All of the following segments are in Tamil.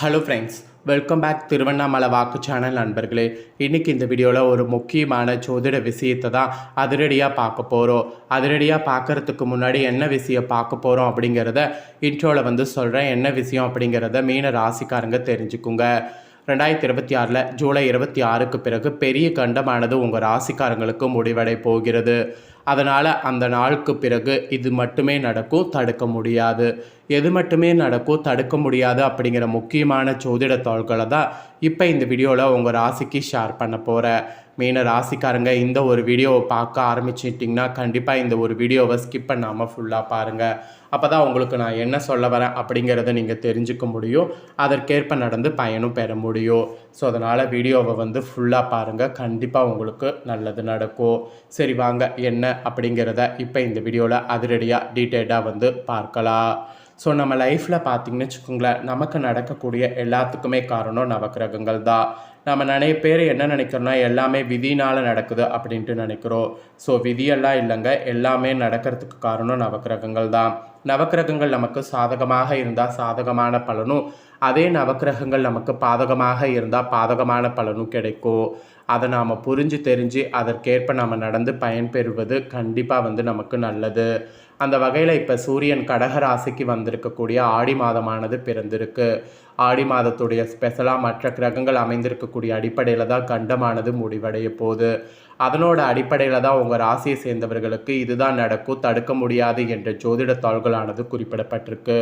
Hello friends, welcome back Tiruvannamalai வாக்கு சேனல் நண்பர்களே. இன்றைக்கி இந்த வீடியோவில் ஒரு முக்கியமான ஜோதிட விஷயத்தை தான் அதிரடியாக பார்க்க போகிறோம். அதிரடியாக பார்க்குறதுக்கு முன்னாடி என்ன விஷயம் பார்க்க போகிறோம் அப்படிங்கிறத இன்ட்ரோவில் சொல்கிறேன். என்ன விஷயம் அப்படிங்கிறத மீன ராசிக்காரங்க தெரிஞ்சுக்குங்க. 2026 ஜூலை 26க்கு பிறகு பெரிய கண்டமானது உங்கள் ராசிக்காரங்களுக்கு முடிவடை போகிறது. அதனால் அந்த நாளுக்கு பிறகு இது மட்டுமே நடக்கும், தடுக்க முடியாது. எது மட்டுமே நடக்கும், தடுக்க முடியாது அப்படிங்கிற முக்கியமான ஜோதிட தாள்களை தான் இப்போ இந்த வீடியோவில் உங்கள் ராசிக்கு ஷேர் பண்ண போகிறேன். மீன ராசிக்காரங்க இந்த ஒரு வீடியோவை பார்க்க ஆரம்பிச்சிட்டிங்கன்னா கண்டிப்பாக இந்த ஒரு வீடியோவை ஸ்கிப் பண்ணாமல் ஃபுல்லாக பாருங்கள். அப்போ தான் உங்களுக்கு நான் என்ன சொல்ல வரேன் அப்படிங்கிறத நீங்கள் தெரிஞ்சுக்க முடியும். அதற்கேற்ப நடந்து பயனும் பெற முடியும். ஸோ அதனால் வீடியோவை ஃபுல்லாக பாருங்கள், கண்டிப்பாக உங்களுக்கு நல்லது நடக்கும். சரி வாங்க, என்ன அப்படிங்கிறத இப்போ இந்த வீடியோவில் அதிரடியாக டீட்டெயில்டாக பார்க்கலாம். ஸோ நம்ம லைஃப்பில் பார்த்திங்கன்னு வச்சுக்கோங்களேன், நமக்கு நடக்கக்கூடிய எல்லாத்துக்குமே காரணம் நவக்கிரகங்கள் தான். நம்ம நிறைய பேர் என்ன நினைக்கிறோன்னா எல்லாமே விதினால் நடக்குது அப்படின்ட்டு நினைக்கிறோம். ஸோ விதியெல்லாம் இல்லைங்க, எல்லாமே நடக்கிறதுக்கு காரணம் நவக்கிரகங்கள் தான். நவக்கிரகங்கள் நமக்கு சாதகமாக இருந்தால் சாதகமான பலனும், அதே நவக்கிரகங்கள் நமக்கு பாதகமாக இருந்தால் பாதகமான பலனும் கிடைக்கும். அதை நாம் புரிஞ்சு தெரிஞ்சு அதற்கேற்ப நாம் நடந்து பயன்பெறுவது கண்டிப்பாக நமக்கு நல்லது. அந்த வகையில் இப்போ சூரியன் கடகராசிக்கு வந்திருக்கக்கூடிய ஆடி மாதமானது பிறந்திருக்கு. ஆடி மாதத்துடைய ஸ்பெஷலாக மற்ற கிரகங்கள் அமைந்திருக்கக்கூடிய அடிப்படையில் தான் கண்டமானது முடிவடைய போகுது. அதனோட அடிப்படையில் தான் உங்கள் ராசியை சேர்ந்தவர்களுக்கு இதுதான் நடக்கும், தடுக்க முடியாது என்ற ஜோதிட தாள்களானது குறிப்பிடப்பட்டிருக்கு.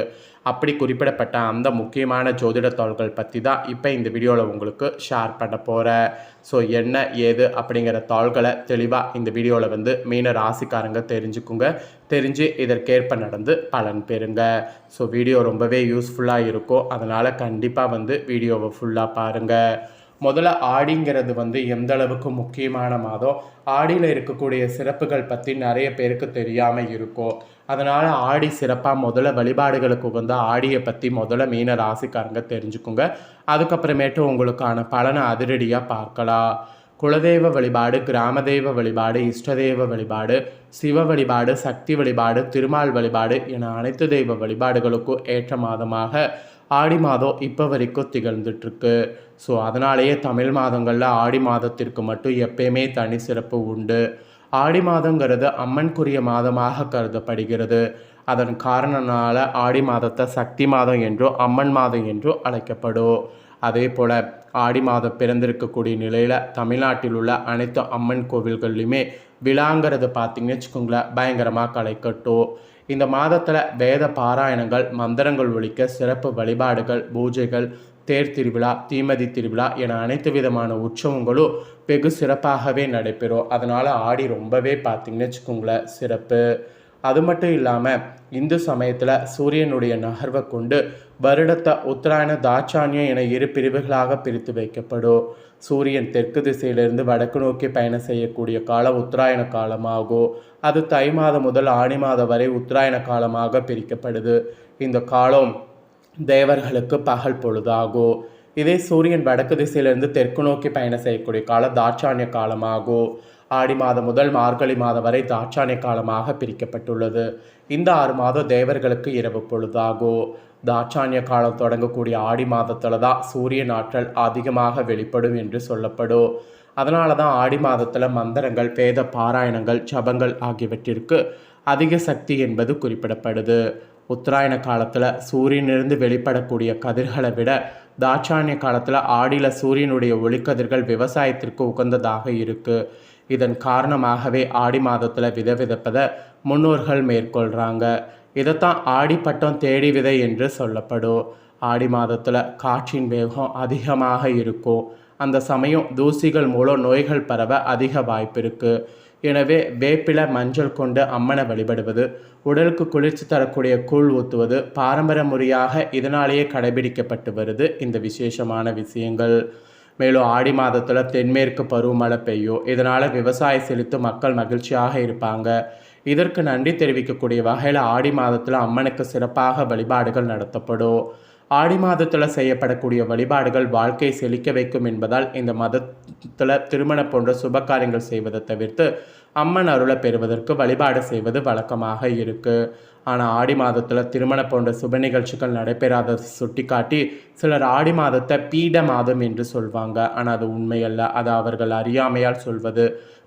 அப்படி குறிப்பிடப்பட்ட அந்த முக்கியமான ஜோதிட தாள்கள் பற்றி தான் இப்போ இந்த வீடியோவில் உங்களுக்கு ஷேர் பண்ண போகிறேன். ஸோ என்ன ஏது அப்படிங்கிற தாள்களை தெளிவாக இந்த வீடியோவில் மீன ராசிக்காரங்க தெரிஞ்சுக்குங்க. தெரிஞ்சு இதற்கேற்ப நடந்து பலன் பெறுங்க. ஸோ வீடியோ ரொம்பவே யூஸ்ஃபுல்லாக இருக்கும். அதனால் கண்டிப்பாக வீடியோவை ஃபுல்லாக பாருங்கள். முதல்ல ஆடிங்கிறது எந்த அளவுக்கு முக்கியமான மாதம், ஆடியில் இருக்கக்கூடிய சிறப்புகள் பற்றி நிறைய பேருக்கு தெரியாமல் இருக்கும். அதனால் ஆடி சிறப்பாக முதல்ல வழிபாடுகளுக்கு ஆடியை பற்றி முதல்ல மீன ராசிக்காரங்க தெரிஞ்சுக்குங்க. அதுக்கப்புறமேட்டு உங்களுக்கான பலனை அதிரடியாக பார்க்கலாம். குலதெய்வ வழிபாடு, கிராம தெய்வ வழிபாடு, இஷ்டதெய்வ வழிபாடு, சிவ வழிபாடு, சக்தி வழிபாடு, திருமால் வழிபாடு என அனைத்து தெய்வ வழிபாடுகளுக்கும் ஏற்ற மாதமாக ஆடி மாதம் இப்போ வரைக்கும் திகழ்ந்துட்டுருக்கு. ஸோ அதனாலேயே தமிழ் மாதங்களில் ஆடி மாதத்திற்கு மட்டும் எப்பயுமே தனி சிறப்பு உண்டு. ஆடி மாதங்கிறது அம்மனுக்குரிய மாதமாக கருதப்படுகிறது. அதன் காரணனால ஆடி மாதத்தை சக்தி மாதம் என்றும் அம்மன் மாதம் என்றும் அழைக்கப்படும். அதே போல் ஆடி மாதம் பிறந்திருக்கக்கூடிய நிலையில் தமிழ்நாட்டில் உள்ள அனைத்து அம்மன் கோவில்கள்லையுமே விழாங்கிறது பார்த்திங்கன்னு வச்சுக்கோங்களேன் பயங்கரமாக களை கட்டும். இந்த மாதத்தில் வேத பாராயணங்கள், மந்திரங்கள் ஒலிக்க சிறப்பு வழிபாடுகள், பூஜைகள், தேர் திருவிழா, தீமதி திருவிழா என அனைத்து விதமான உற்சவங்களும் வெகு சிறப்பாகவே நடைபெறும். அதனால் ஆடி ரொம்பவே பார்த்திங்கன்னு வச்சுக்கோங்களேன் சிறப்பு. அது மட்டும் இல்லாமல் இந்து சமயத்தில் சூரியனுடைய நகர்வை கொண்டு வருடத்தை உத்தராயண, தாட்சாணியம் என இரு பிரிவுகளாக பிரித்து வைக்கப்படும். சூரியன் தெற்கு திசையிலிருந்து வடக்கு நோக்கி பயணம் செய்யக்கூடிய காலம் உத்தராயண காலமாகும். அது தை மாதம் முதல் ஆணி மாதம் வரை உத்தராயண காலமாக பிரிக்கப்படுது. இந்த காலம் தேவர்களுக்கு பகல் பொழுதாகும். இதே சூரியன் வடக்கு திசையிலிருந்து தெற்கு நோக்கி பயணம் செய்யக்கூடிய காலம் தாட்சாணிய காலமாகும். ஆடி மாதம் முதல் மார்கழி மாதம் வரை தாட்சாணிய காலமாக பிரிக்கப்பட்டுள்ளது. இந்த 6 மாதம் தேவர்களுக்கு இரவு பொழுதாகும். தாட்சாணிய காலம் தொடங்கக்கூடிய ஆடி மாதத்தில் தான் சூரியன் ஆற்றல் அதிகமாக வெளிப்படும் என்று சொல்லப்படும். அதனால தான் ஆடி மாதத்தில் மந்திரங்கள், வேத பாராயணங்கள், ஜபங்கள் ஆகியவற்றிற்கு அதிக சக்தி என்பது குறிப்பிடப்படுது. உத்தராயண காலத்தில் சூரியனிலிருந்து வெளிப்படக்கூடிய கதிர்களை விட தாட்சாணிய காலத்தில் ஆடியில் சூரியனுடைய ஒளிக்கதிர்கள் விவசாயத்திற்கு உகந்ததாக இருக்குது. இதன் காரணமாகவே ஆடி மாதத்தில் விதை விதைப்பதை முன்னோர்கள் மேற்கொள்கிறாங்க. இதைத்தான் ஆடிப்பட்டம் தேடி விதை என்று சொல்லப்படும். ஆடி மாதத்தில் காற்றின் வேகம் அதிகமாக இருக்கும். அந்த சமயம் தூசிகள் மூலம் நோய்கள் பரவ அதிக வாய்ப்பு இருக்குது. எனவே வேப்பிலை, மஞ்சள் கொண்டு அம்மனை வழிபடுவது, உடலுக்கு குளிர்ச்சி தரக்கூடிய கூழ் ஊற்றுவது பாரம்பரிய முறையாக இதனாலேயே கடைபிடிக்கப்பட்டு வருது இந்த விசேஷமான விஷயங்கள். மேலும் ஆடி மாதத்தில் தென்மேற்கு பருவமழை பெய்யும். இதனால் விவசாய செழித்து மக்கள் மகிழ்ச்சியாக இருப்பாங்க. இதற்கு நன்றி தெரிவிக்கக்கூடிய வகையில் ஆடி மாதத்தில் அம்மனுக்கு சிறப்பாக வழிபாடுகள் நடத்தப்படும். ஆடி மாதத்தில் செய்யப்படக்கூடிய வழிபாடுகள் வாழ்க்கையை செழிக்க வைக்கும் என்பதால் இந்த மதத்தில் திருமணம் போன்ற சுப காரியங்கள் செய்வதை தவிர்த்து அம்மன் அருளை பெறுவதற்கு வழிபாடு செய்வது வழக்கமாக இருக்குது. ஆனால் ஆடி மாதத்தில் திருமணம் போன்ற சுப நிகழ்ச்சிகள் நடைபெறாத சுட்டிக்காட்டி சிலர் ஆடி மாதத்தை பீட மாதம் என்று சொல்வாங்க. ஆனால் அது உண்மையல்ல, அது அவர்கள் அறியாமையால் சொல்வது.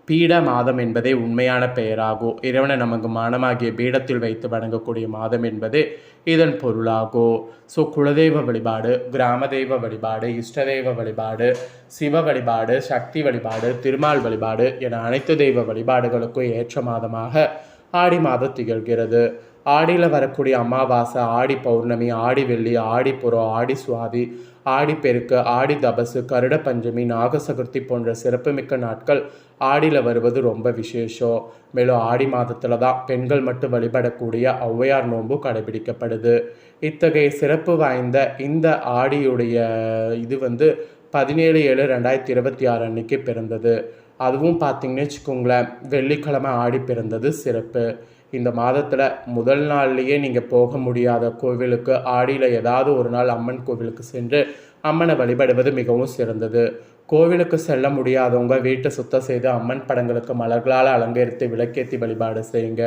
பீட மாதம் என்பதே உண்மையான பெயராகும். இறைவனை நமக்கு மனமாகிய பீடத்தில் வைத்து வணங்கக்கூடிய மாதம் என்பது இதன் பொருளாகும். ஸோ குலதெய்வ வழிபாடு, கிராம தெய்வ வழிபாடு, இஷ்டதெய்வ வழிபாடு, சிவ வழிபாடு, சக்தி வழிபாடு, திருமால் வழிபாடு என அனைத்து தெய்வ வழிபாடுகளுக்கும் ஏற்ற மாதமாக ஆடி மாதம் திகழ்கிறது. ஆடியில் வரக்கூடிய அமாவாசை, ஆடி பௌர்ணமி, ஆடி வெள்ளி, ஆடி புறம், ஆடி சுவாதி, ஆடி பெருக்கு, ஆடி தபசு, கருட பஞ்சமி, நாக சதுர்த்தி போன்ற சிறப்புமிக்க நாட்கள் ஆடியில் வருவது ரொம்ப விசேஷம். மேலும் ஆடி மாதத்தில் தான் பெண்கள் மட்டும் வழிபடக்கூடிய ஔவையார் நோன்பு கடைபிடிக்கப்படுது. இத்தகைய சிறப்பு வாய்ந்த இந்த ஆடியுடைய இது 17/7/2026 அன்னைக்கு பிறந்தது. அதுவும் பார்த்திங்கன்னு வச்சுக்கோங்களேன், வெள்ளிக்கிழமை ஆடி பிறந்தது சிறப்பு. இந்த மாதத்தில் முதல் நாள்லேயே நீங்கள் போக முடியாத கோவிலுக்கு ஆடியில் ஏதாவது ஒரு நாள் அம்மன் கோவிலுக்கு சென்று அம்மனை வழிபடுவது மிகவும் சிறந்தது. கோவிலுக்கு செல்ல முடியாதவங்க வீட்டை சுத்தம் செய்து அம்மன் படங்களுக்கு மலர்களால் அலங்கரித்து விளக்கேற்றி வழிபாடு செய்யுங்க.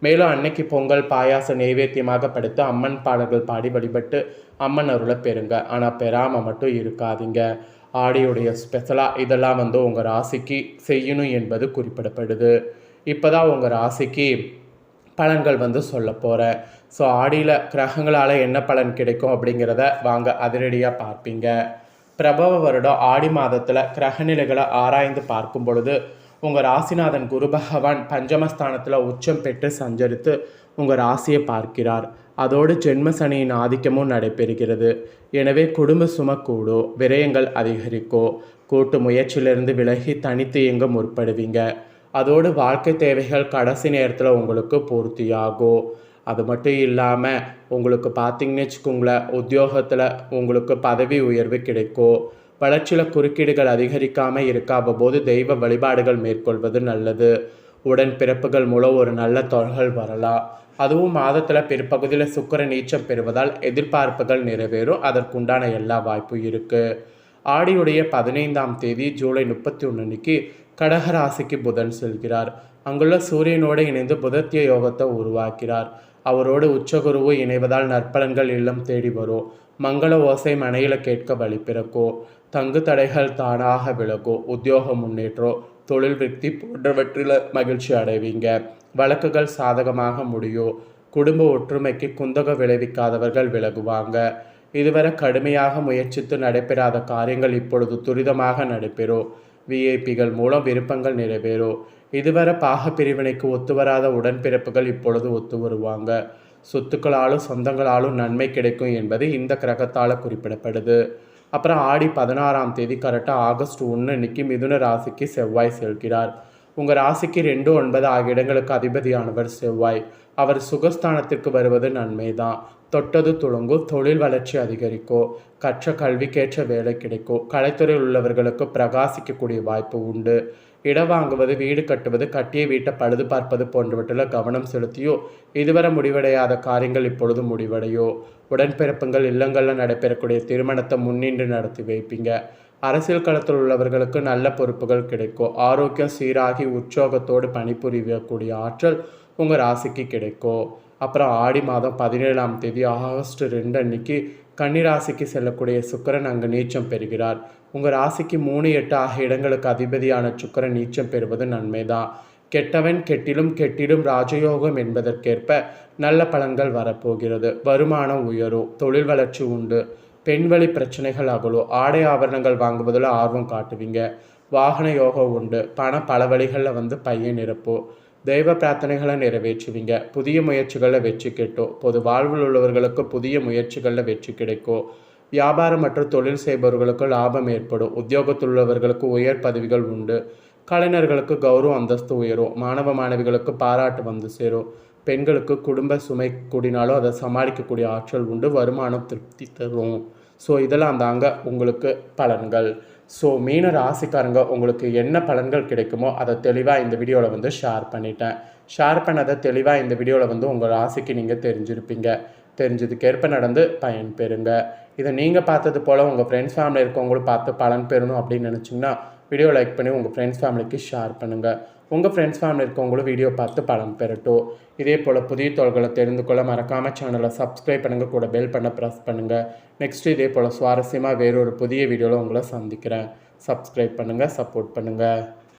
மேலும் அன்னைக்கு பொங்கல் பாயாசம் நைவேத்தியமாக படுத்து அம்மன் பாடல்கள் பாடி வழிபட்டு அம்மன் அருளை பெறுங்க. ஆனால் பெறாமல் மட்டும் இருக்காதீங்க. ஆடியுடைய ஸ்பெஷலாக இதெல்லாம் உங்கள் ராசிக்கு செய்யணும் என்பது குறிப்பிடப்படுது. இப்போ தான் உங்கள் ராசிக்கு பலன்கள் சொல்ல போகிறேன். ஸோ ஆடியில் கிரகங்களால் என்ன பலன் கிடைக்கும் அப்படிங்கிறத வாங்க அதிரடியாக பார்ப்பீங்க. பிரபவ வருடம் ஆடி மாதத்தில் கிரகநிலைகளை ஆராய்ந்து பார்க்கும் பொழுது உங்கள் ராசிநாதன் குரு பகவான் பஞ்சமஸ்தானத்தில் உச்சம் பெற்று சஞ்சரித்து உங்கள் ராசியை பார்க்கிறார். அதோடு ஜென்ம சனியின் ஆதிக்கமும் நடைபெறுகிறது. எனவே குடும்ப சுமை கூடும், விரயங்கள் அதிகரிக்கும், கூட்டு முயற்சியிலிருந்து விலகி தனித்து இயங்க முற்படுவீங்க. அதோடு வாழ்க்கை தேவைகள் கடைசி நேரத்தில் உங்களுக்கு பூர்த்தியாகும். அது மட்டும் இல்லாமல் உங்களுக்கு பார்த்திங்கன்னு வச்சுக்கோங்களேன், உத்தியோகத்தில் உங்களுக்கு பதவி உயர்வு கிடைக்கும். வளர்ச்சியில் குறுக்கீடுகள் அதிகரிக்காமல் இருக்காத போது தெய்வ வழிபாடுகள் மேற்கொள்வது நல்லது. உடன் பிறப்புகள் மூலம் ஒரு நல்ல தொழில்கள் வரலாம். அதுவும் மாதத்தில் பிற்பகுதியில் சுக்கிர நீச்சம் பெறுவதால் எதிர்பார்ப்புகள் நிறைவேறும். அதற்குண்டான எல்லா வாய்ப்பும் இருக்குது. ஆடியுடைய 15ஆம் தேதி ஜூலை 31 அன்னைக்கு கடகராசிக்கு புதன் செல்கிறார். அங்குள்ள சூரியனோடு இணைந்து புதத்திய யோகத்தை உருவாக்கிறார். அவரோடு உச்சகுருவு இணைவதால் நற்பலன்கள் இல்லம் தேடி வரும். மங்கள ஓசை மனையில் கேட்க வழி பிறக்கும். தங்கு தடைகள் தானாக விலகும். உத்தியோக முன்னேற்றம், தொழில் விருத்தி போன்றவற்றில் மகிழ்ச்சி அடைவீங்க. வழக்குகள் சாதகமாக முடியும். குடும்ப ஒற்றுமைக்கு குந்தக விளைவிக்காதவர்கள் விலகுவாங்க. இதுவரை கடுமையாக முயற்சித்து நடைபெறாத காரியங்கள் இப்பொழுது துரிதமாக நடைபெறும். விஐபிகள் மூலம் விருப்பங்கள் நிறைவேறும். இதுவரை பாக பிரிவினைக்கு ஒத்துவராத உடன்பிறப்புகள் இப்பொழுது ஒத்து வருவாங்க. சொத்துக்களாலும் சொந்தங்களாலும் நன்மை கிடைக்கும் என்பது இந்த கிரகத்தால் குறிப்பிடப்படுது. அப்புறம் ஆடி 16ஆம் தேதி கரெக்டாக ஆகஸ்ட் 1 அன்னைக்கு மிதுன ராசிக்கு செவ்வாய் செல்கிறார். உங்கள் ராசிக்கு 2, 9 ஆகிய இடங்களுக்கு அதிபதியானவர் செவ்வாய். அவர் சுகஸ்தானத்திற்கு வருவது நன்மை தான். தொட்டது துளங்கும், தொழில் வளர்ச்சி அதிகரிக்கும், கற்ற கல்விக்கேற்ற வேலை கிடைக்கும். கலைத்துறையில் உள்ளவர்களுக்கு பிரகாசிக்கக்கூடிய வாய்ப்பு உண்டு. இடம் வாங்குவது, வீடு கட்டுவது, கட்டிய வீட்டை பழுது பார்ப்பது போன்றவற்றில் கவனம் செலுத்தியோ இதுவரை முடிவடையாத காரியங்கள் இப்பொழுது முடிவடையோ. உடன்பிறப்புங்கள் இல்லங்களில் நடைபெறக்கூடிய திருமணத்தை முன்னின்று நடத்தி வைப்பீங்க. அரசியல் களத்தில் உள்ளவர்களுக்கு நல்ல பொறுப்புகள் கிடைக்கும். ஆரோக்கியம் சீராகி உற்சோகத்தோடு பணிபுரியக்கூடிய ஆற்றல் உங்கள் ராசிக்கு கிடைக்கும். அப்புறம் ஆடி மாதம் 17ஆம் தேதி ஆகஸ்ட் 2 அன்னைக்கு கன்னிராசிக்கு செல்லக்கூடிய சுக்கிரன் அங்கு நீச்சம் பெறுகிறார். உங்கள் ராசிக்கு 3, 8 ஆகிய இடங்களுக்கு அதிபதியான சுக்கிரன் நீச்சம் பெறுவது நன்மைதான். கெட்டவன் கெட்டிலும் கெட்டிடும் ராஜயோகம் என்பதற்கேற்ப நல்ல பலன்கள் வரப்போகிறது. வருமானம் உயரும், தொழில் வளர்ச்சி உண்டு, பெண்வழி பிரச்சனைகள் அகலும், ஆடை ஆபரணங்கள் வாங்குவதில் ஆர்வம் காட்டுவீங்க. வாகன யோகம் உண்டு, பணம் பல வழிகளில் பையன் நிரப்போம். தெய்வ பிரார்த்தனைகளை நிறைவேற்றுவீங்க. புதிய முயற்சிகளில் வெற்றி கிட்டும். பொது வாழ்வில் உள்ளவர்களுக்கு புதிய முயற்சிகளில் வெற்றி கிடைக்கும். வியாபாரம் மற்றும் தொழில் செய்பவர்களுக்கு லாபம் ஏற்படும். உத்தியோகத்தில் உள்ளவர்களுக்கு உயர் பதவிகள் உண்டு. கலைஞர்களுக்கு கௌரவ அந்தஸ்து உயரும். மாணவ மாணவிகளுக்கு பாராட்டு சேரும். பெண்களுக்கு குடும்ப சுமை கூடினாலும் அதை சமாளிக்கக்கூடிய ஆற்றல் உண்டு. வருமானம் திருப்தி தரும். ஸோ இதெல்லாம் தாங்க உங்களுக்கு பலன்கள். ஸோ மீன ராசிக்காரங்க உங்களுக்கு என்ன பலன்கள் கிடைக்குமோ அதை தெளிவாக இந்த வீடியோவில் ஷேர் பண்ணிட்டேன். ஷேர் பண்ணதை தெளிவாக இந்த வீடியோவில் உங்கள் ராசிக்கு நீங்கள் தெரிஞ்சிருப்பீங்க. தெரிஞ்சதுக்கேற்ப நடந்து பயன் பெறுங்க. இதை நீங்கள் பார்த்தது போல் உங்கள் ஃப்ரெண்ட்ஸ் ஃபேமிலி இருக்கவங்களும் பார்த்து பலன் பெறணும் அப்படின்னு நினச்சிங்கன்னா வீடியோ லைக் பண்ணி உங்கள் ஃப்ரெண்ட்ஸ் ஃபேமிலிக்கு ஷேர் பண்ணுங்கள். உங்கள் ஃப்ரெண்ட்ஸ் ஃபேமிலி இருக்கவங்களும் வீடியோ பார்த்து பலன் பெறட்டும். இதே போல் புதிய தொழில்களை தெரிந்து கொள்ள மறக்காமல் சேனலை சப்ஸ்கிரைப் பண்ணுங்கள், கூட பெல் பண்ண ப்ரெஸ் பண்ணுங்கள். நெக்ஸ்ட்டு இதே போல் சுவாரஸ்யமாக வேறொரு புதிய வீடியோவில் உங்களை சந்திக்கிறேன். சப்ஸ்கிரைப் பண்ணுங்கள், சப்போர்ட் பண்ணுங்கள்.